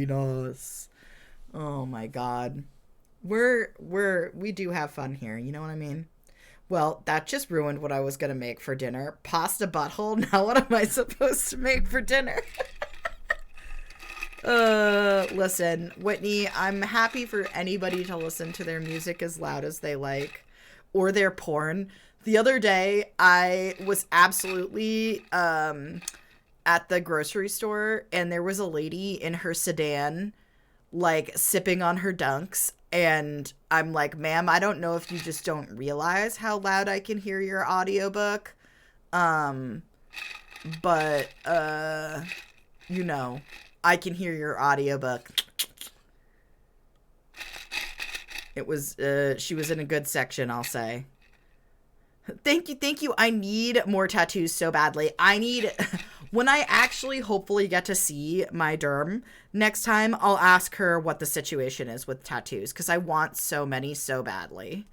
between us. Oh my god. We do have fun here, you know what I mean? Well, that just ruined what I was gonna make for dinner. Pasta butthole. Now what am I supposed to make for dinner? Listen, Whitney, I'm happy for anybody to listen to their music as loud as they like, or their porn. The other day, I was absolutely at the grocery store, and there was a lady in her sedan, like, sipping on her dunks, and I'm like, ma'am, I don't know if you just don't realize how loud I can hear your audiobook, um, but, you know, I can hear your audiobook. It was, she was in a good section, I'll say. Thank you. I need more tattoos so badly. When I actually hopefully get to see my derm next time, I'll ask her what the situation is with tattoos, because I want so many so badly.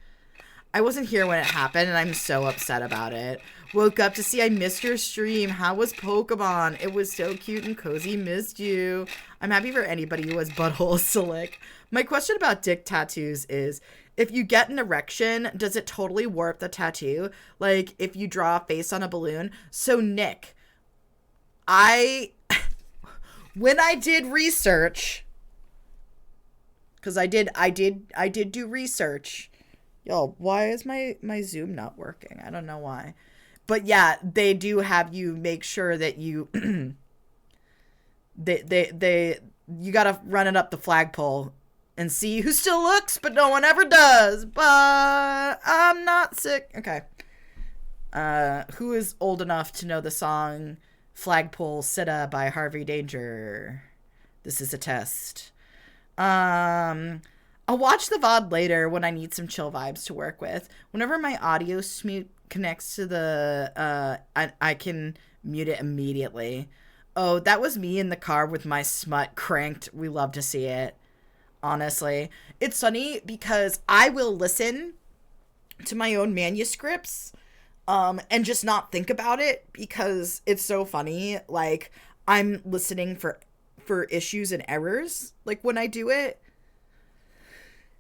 I wasn't here when it happened, and I'm so upset about it. Woke up to see I missed your stream. How was Pokemon? It was so cute and cozy. Missed you. I'm happy for anybody who has buttholes to lick. My question about dick tattoos is, if you get an erection, does it totally warp the tattoo? Like, if you draw a face on a balloon? So, Nick, when I did research, because I did do research. Yo, why is my Zoom not working? I don't know why. But yeah, they do have you make sure that you you gotta run it up the flagpole and see who still looks, but no one ever does. But I'm not sick. Okay. Who is old enough to know the song Flagpole Sitta by Harvey Danger? This is a test. I'll watch the VOD later when I need some chill vibes to work with. Whenever my audio smute connects to the, I can mute it immediately. Oh, that was me in the car with my smut cranked. We love to see it. Honestly. It's funny because I will listen to my own manuscripts, and just not think about it because it's so funny. Like, I'm listening for issues and errors, like, when I do it.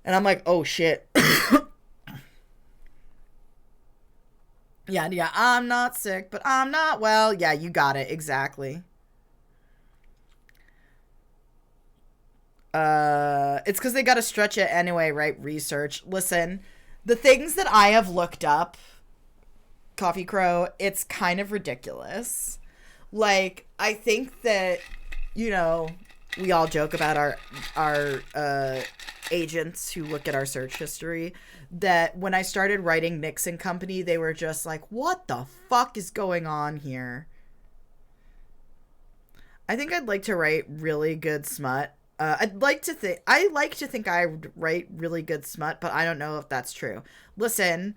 And I'm like, oh, shit. Yeah, I'm not sick, but I'm not well. Yeah, you got it. Exactly. It's because they got to stretch it anyway, right? Research. Listen, the things that I have looked up, Coffee Crow, it's kind of ridiculous. Like, I think that, you know, we all joke about our agents who look at our search history, that when I started writing Nixon Company, they were just like, what the fuck is going on here? I think I'd like to write really good smut. I like to think I would write really good smut, but I don't know if that's true. Listen,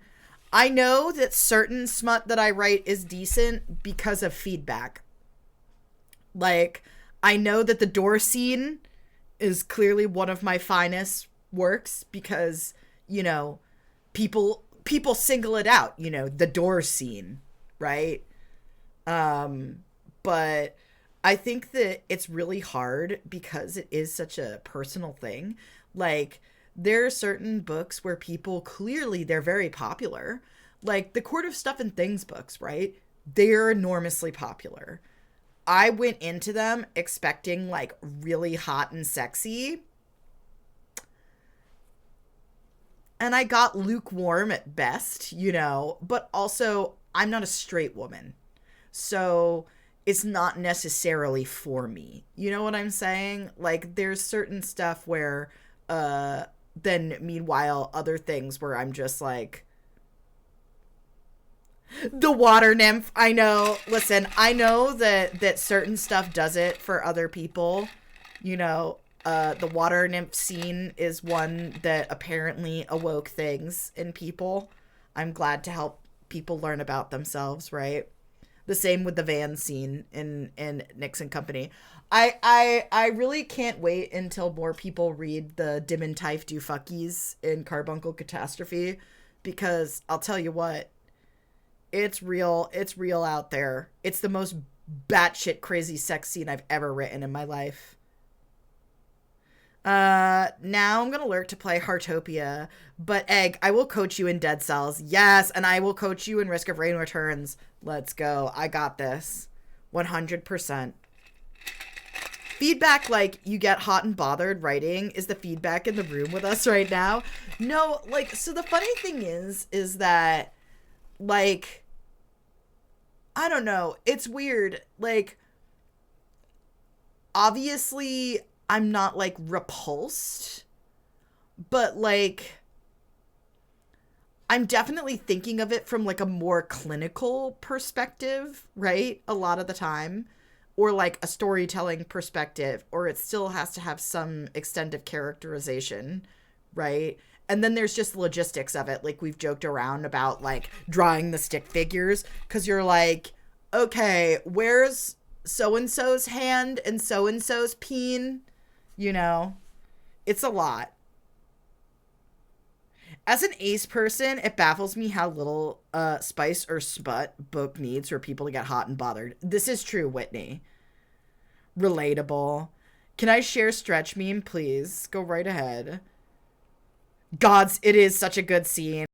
I know that certain smut that I write is decent because of feedback. Like, I know that the door scene is clearly one of my finest works because, you know, people single it out, you know, the door scene, right? But I think that it's really hard because it is such a personal thing. Like, there are certain books where people clearly they're very popular. Like the Court of Stuff and Things books, right? They're enormously popular. I went into them expecting like really hot and sexy. And I got lukewarm at best, you know, but also I'm not a straight woman. So it's not necessarily for me. You know what I'm saying? Like there's certain stuff where then meanwhile other things where I'm just like the water nymph. I know. Listen, I know that certain stuff does it for other people. You know, the water nymph scene is one that apparently awoke things in people. I'm glad to help people learn about themselves, right? The same with the van scene in Nixon Company. I really can't wait until more people read the Dim and Typh Do Fuckies in Carbuncle Catastrophe, because I'll tell you what, it's real out there. It's the most batshit crazy sex scene I've ever written in my life. Now I'm gonna lurk to play Heartopia, but Egg, I will coach you in Dead Cells. Yes, and I will coach you in Risk of Rain Returns. Let's go. I got this. 100%. Feedback like you get hot and bothered writing is the feedback in the room with us right now. No, like, so the funny thing is that, like, I don't know. It's weird. Like, obviously, I'm not, like, repulsed, but, like, I'm definitely thinking of it from, like, a more clinical perspective, right? A lot of the time. Or, like, a storytelling perspective, or it still has to have some extent of characterization, right? And then there's just logistics of it. Like, we've joked around about, like, drawing the stick figures, because you're like, okay, where's so-and-so's hand and so-and-so's peen? You know? It's a lot. As an ace person, it baffles me how little spice or smut book needs for people to get hot and bothered. This is true, Whitney. Relatable. Can I share stretch meme, please? Go right ahead. Gods, it is such a good scene.